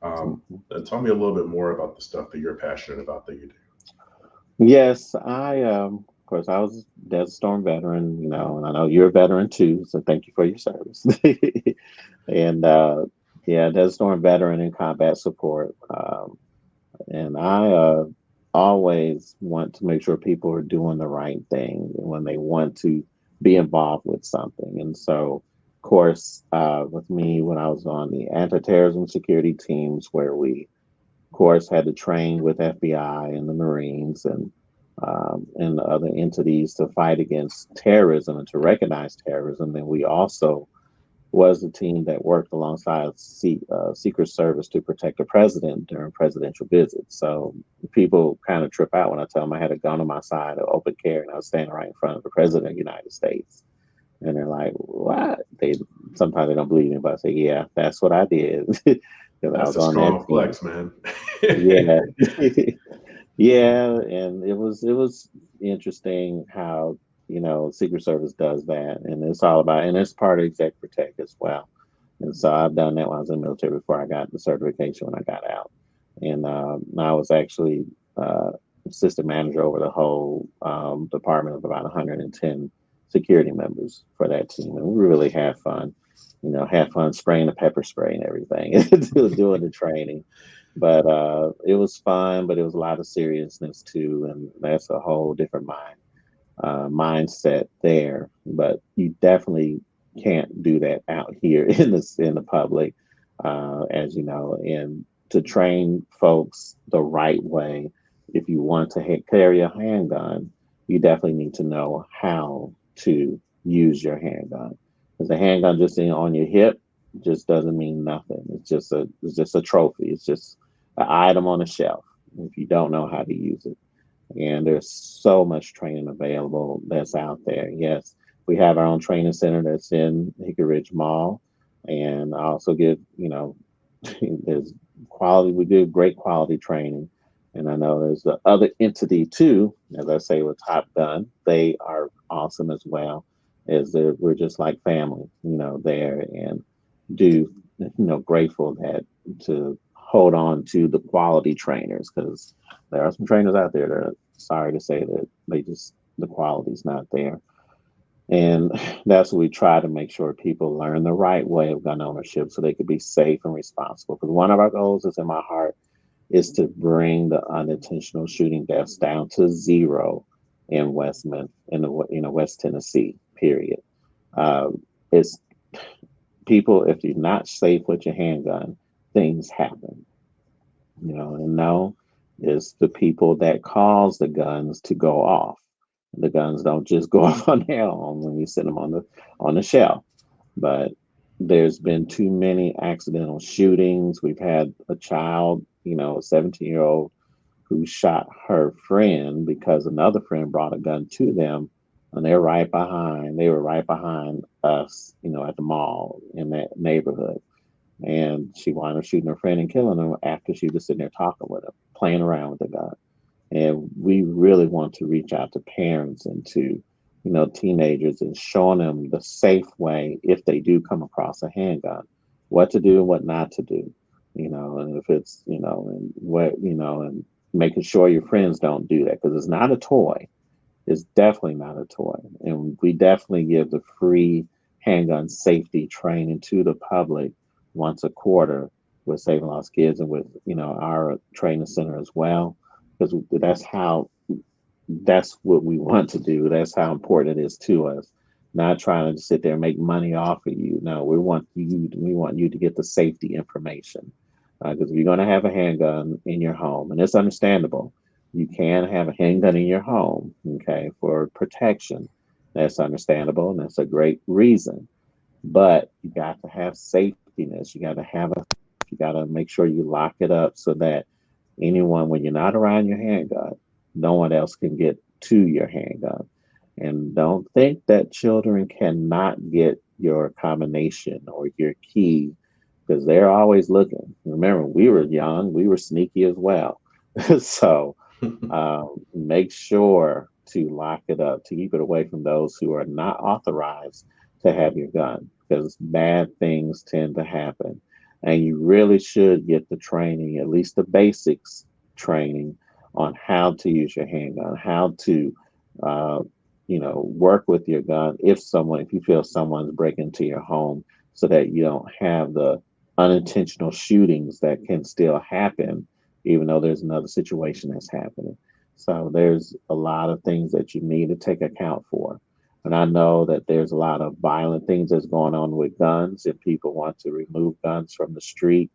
And tell me a little bit more about the stuff that you're passionate about that you do. Yes, of course, I was a Desert Storm veteran, and I know you're a veteran too, so thank you for your service. And yeah, Desert Storm veteran in combat support. And I always want to make sure people are doing the right thing when they want to be involved with something. And so, of course, with me, when I was on the anti-terrorism security teams, where we, of course, had to train with FBI and the Marines and other entities to fight against terrorism and to recognize terrorism, then we also was the team that worked alongside Secret Service to protect the president during presidential visits. So people kind of trip out when I tell them I had a gun on my side, an open carry, and I was standing right in front of the president of the United States. And they're like, "What?" They sometimes they don't believe me, but I say, "Yeah, that's what I did because I That's was a on that strong team." flex, man. Yeah, yeah, and it was interesting how Secret Service does that, and it's all about, and it's part of Exec Protect as well. And so I've done that when I was in the military before I got the certification when I got out, and I was actually assistant manager over the whole department of about 110 security members for that team, and we really had fun. Had fun spraying the pepper spray and everything, doing the training. But it was fun, but it was a lot of seriousness too, and that's a whole different mindset there. But you definitely can't do that out here in the public, as you know. And to train folks the right way, if you want to carry a handgun, you definitely need to know how to use your handgun. Because the handgun just being on your hip just doesn't mean nothing. It's just a trophy. It's just an item on a shelf if you don't know how to use it. And there's so much training available that's out there. Yes, we have our own training center that's in Hickory Ridge Mall, and I also give there's quality. We do great quality training, and I know there's the other entity too. As I say with Top Gun, they are awesome as well. We're just like family, there and do grateful that to hold on to the quality trainers because there are some trainers out there that are sorry to say that the quality's not there. And that's what we try to make sure people learn the right way of gun ownership so they could be safe and responsible. Because one of our goals is in my heart is to bring the unintentional shooting deaths down to zero in West Tennessee. Period. It's people. If you're not safe with your handgun, things happen. And no, it's the people that cause the guns to go off. The guns don't just go off on their own when you sit them on the shelf. But there's been too many accidental shootings. We've had a child, a 17-year-old who shot her friend because another friend brought a gun to them, and they were right behind us, at the mall in that neighborhood. And she wound up shooting her friend and killing him after she was sitting there talking with him, playing around with the gun. And we really want to reach out to parents and to, teenagers and showing them the safe way if they do come across a handgun, what to do and what not to do, and if it's, and what, and making sure your friends don't do that because it's not a toy. It's definitely not a toy. And we definitely give the free handgun safety training to the public once a quarter with Saving Lost Kids and with, our training center as well. Because that's what we want to do. That's how important it is to us. Not trying to sit there and make money off of you. No, we want you to get the safety information. Because if you're going to have a handgun in your home, and it's understandable, you can have a handgun in your home, okay, for protection. That's understandable, and that's a great reason. But you got to have safetiness. You got to have a safe. You got to make sure you lock it up so that anyone, when you're not around your handgun, no one else can get to your handgun. And don't think that children cannot get your combination or your key because they're always looking. Remember, we were young, we were sneaky as well. So make sure to lock it up, to keep it away from those who are not authorized to have your gun because bad things tend to happen. And you really should get the training, at least the basics training on how to use your handgun, how to, uh, work with your gun if you feel someone's breaking into your home, so that you don't have the unintentional shootings that can still happen, even though there's another situation that's happening. So there's a lot of things that you need to take account for. And I know that there's a lot of violent things that's going on with guns, and people want to remove guns from the street.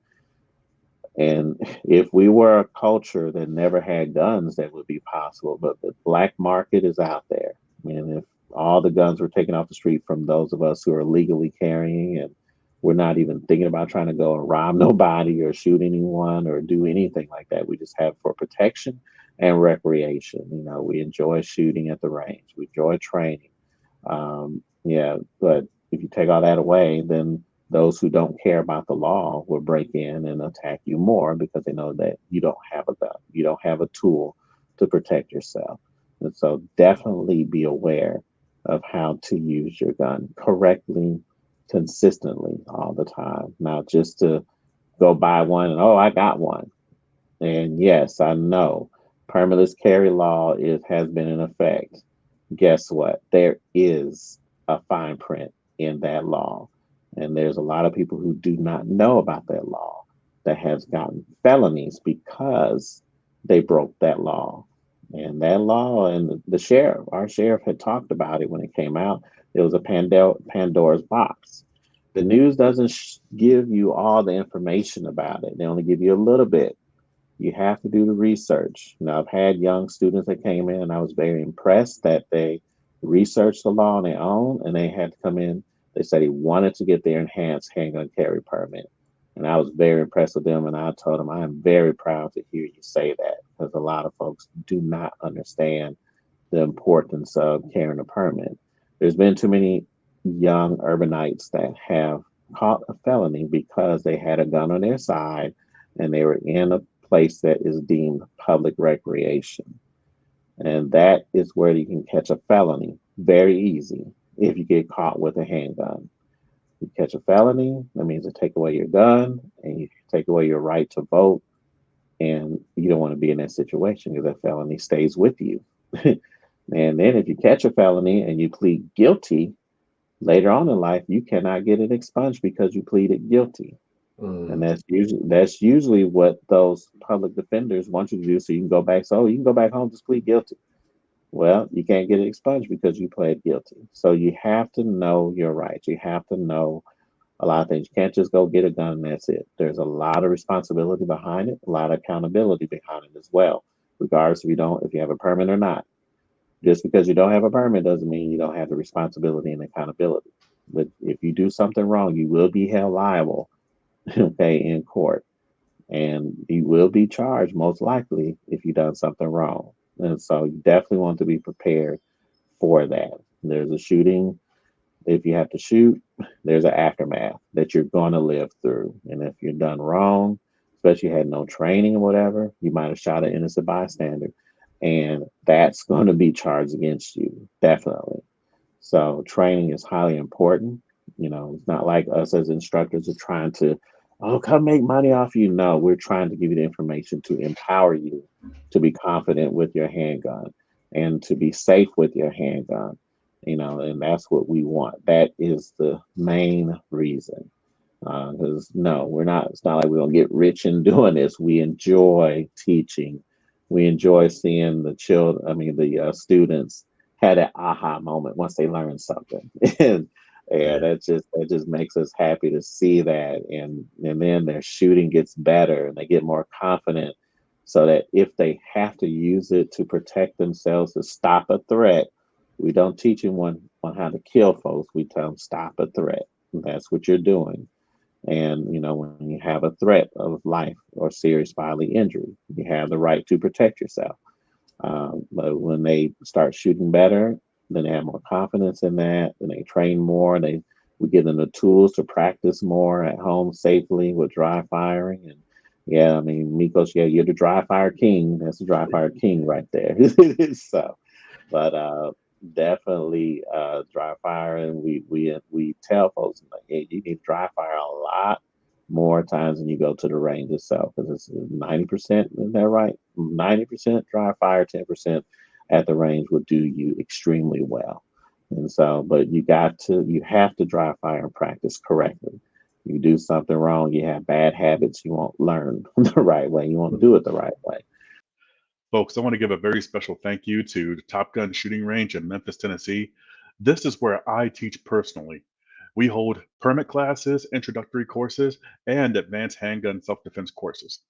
And if we were a culture that never had guns, that would be possible. But the black market is out there. And if all the guns were taken off the street from those of us who are legally carrying, and we're not even thinking about trying to go and rob nobody or shoot anyone or do anything like that. We just have for protection and recreation. We enjoy shooting at the range, we enjoy training. Yeah, but if you take all that away, then those who don't care about the law will break in and attack you more because they know that you don't have a gun, you don't have a tool to protect yourself. And so definitely be aware of how to use your gun correctly, consistently, all the time, not just to go buy one and, oh, I got one. And yes, I know permitless carry law has been in effect. Guess what? There is a fine print in that law. And there's a lot of people who do not know about that law that has gotten felonies because they broke that law. And that law, and the sheriff, our sheriff had talked about it when it came out. It was a Pandora's box. The news doesn't give you all the information about it, they only give you a little bit. You have to do the research. Now, I've had young students that came in, and I was very impressed that they researched the law on their own, and they had to come in. They said he wanted to get their enhanced handgun carry permit. And I was very impressed with them. And I told them, I am very proud to hear you say that, because a lot of folks do not understand the importance of carrying a permit. There's been too many young urbanites that have caught a felony because they had a gun on their side and they were in a place that is deemed public recreation. And that is where you can catch a felony very easy if you get caught with a handgun. You catch a felony, that means to take away your gun and you take away your right to vote. And you don't want to be in that situation because that felony stays with you. And then if you catch a felony and you plead guilty later on in life, you cannot get it expunged because you pleaded guilty. And Mm. that's usually what those public defenders want you to do, so you can go back. So you can go back home, just plead guilty. Well, you can't get it expunged because you pled guilty. So you have to know your rights. You have to know a lot of things. You can't just go get a gun and that's it. There's a lot of responsibility behind it, a lot of accountability behind it as well, regardless if you have a permit or not. Just because you don't have a permit doesn't mean you don't have the responsibility and accountability. But if you do something wrong, you will be held liable, okay, in court, and you will be charged most likely if you've done something wrong. And so you definitely want to be prepared for that. There's a shooting. If you have to shoot, there's an aftermath that you're going to live through. And if you're done wrong, especially had no training or whatever, you might have shot an innocent bystander, and that's going to be charged against you, definitely. So training is highly important. It's not like us as instructors are trying to, oh, come make money off you. No, we're trying to give you the information to empower you to be confident with your handgun and to be safe with your handgun. And that's what we want. That is the main reason. Because no, we're not. It's not like we're gonna get rich in doing this. We enjoy teaching. We enjoy seeing the children. I mean, the students had that aha moment once they learn something, and Yeah. that just makes us happy to see that. And then their shooting gets better, and they get more confident, so that if they have to use it to protect themselves to stop a threat, we don't teach them on how to kill folks. We tell them stop a threat. That's what you're doing. And when you have a threat of life or serious bodily injury, you have the right to protect yourself. But when they start shooting better, then they have more confidence in that. Then they train more. We give them the tools to practice more at home safely with dry firing. And yeah, I mean, Mikos, yeah, you're the dry fire king. That's the dry fire king right there. So, but definitely dry fire, and we tell folks like, hey, you need dry fire a lot more times than you go to the range itself, because it's 90%, is that right? 90% dry fire, 10% at the range will do you extremely well. And so, but you have to dry fire and practice correctly. You do something wrong, you have bad habits, you won't learn the right way. You won't do it the right way. Folks, I want to give a very special thank you to the Top Gun Shooting Range in Memphis, Tennessee. This is where I teach personally. We hold permit classes, introductory courses, and advanced handgun self-defense courses.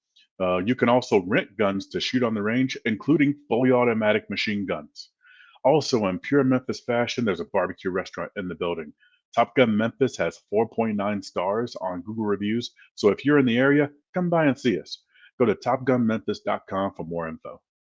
You can also rent guns to shoot on the range, including fully automatic machine guns. Also, in pure Memphis fashion, there's a barbecue restaurant in the building. Top Gun Memphis has 4.9 stars on Google reviews, so if you're in the area, come by and see us. Go to topgunmemphis.com for more info.